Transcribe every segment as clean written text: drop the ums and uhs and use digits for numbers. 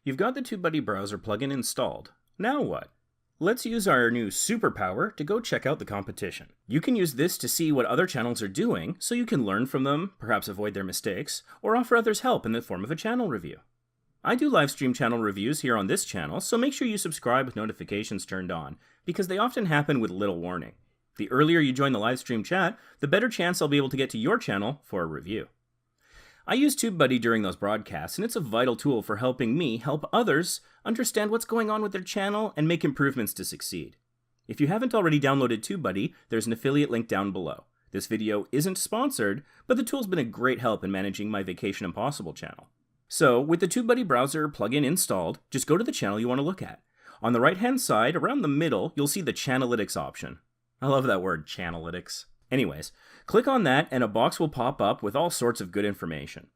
You've got the TubeBuddy browser plugin installed. Now what? Let's use our new superpower to go check out the competition. You can use this to see what other channels are doing, so you can learn from them, perhaps avoid their mistakes, or offer others help in the form of a channel review. I do live stream channel reviews here on this channel, so make sure you subscribe with notifications turned on, because they often happen with little warning. The earlier you join the live stream chat, the better chance I'll be able to get to your channel for a review. I use TubeBuddy during those broadcasts, and it's a vital tool for helping me help others understand what's going on with their channel and make improvements to succeed. If you haven't already downloaded TubeBuddy, there's an affiliate link down below. This video isn't sponsored, but the tool's been a great help in managing my Vacation Impossible channel. So, with the TubeBuddy browser plugin installed, just go to the channel you want to look at. On the right-hand side, around the middle, you'll see the Channelytics option. I love that word, Channelytics. Anyways, click on that and a box will pop up with all sorts of good information.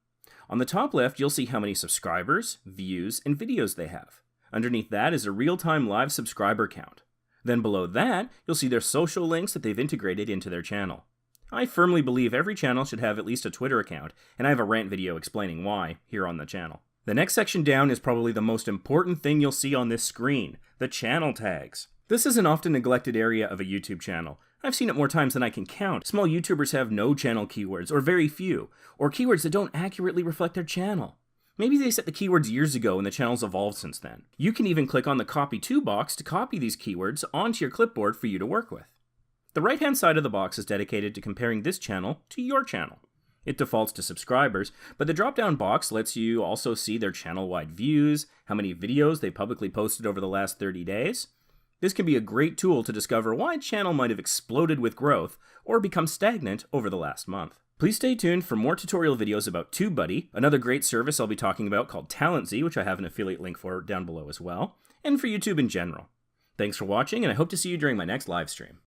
On the top left, you'll see how many subscribers, views, and videos they have. Underneath that is a real-time live subscriber count. Then below that, you'll see their social links that they've integrated into their channel. I firmly believe every channel should have at least a Twitter account, and I have a rant video explaining why here on the channel. The next section down is probably the most important thing you'll see on this screen, the channel tags. This is an often neglected area of a YouTube channel. I've seen it more times than I can count. Small YouTubers have no channel keywords, or very few, or keywords that don't accurately reflect their channel. Maybe they set the keywords years ago and the channel's evolved since then. You can even click on the Copy To box to copy these keywords onto your clipboard for you to work with. The right-hand side of the box is dedicated to comparing this channel to your channel. It defaults to subscribers, but the drop-down box lets you also see their channel-wide views, how many videos they publicly posted over the last 30 days. This can be a great tool to discover why a channel might have exploded with growth or become stagnant over the last month. Please stay tuned for more tutorial videos about TubeBuddy, another great service I'll be talking about called TalentZ, which I have an affiliate link for down below as well, and for YouTube in general. Thanks for watching, and I hope to see you during my next live stream.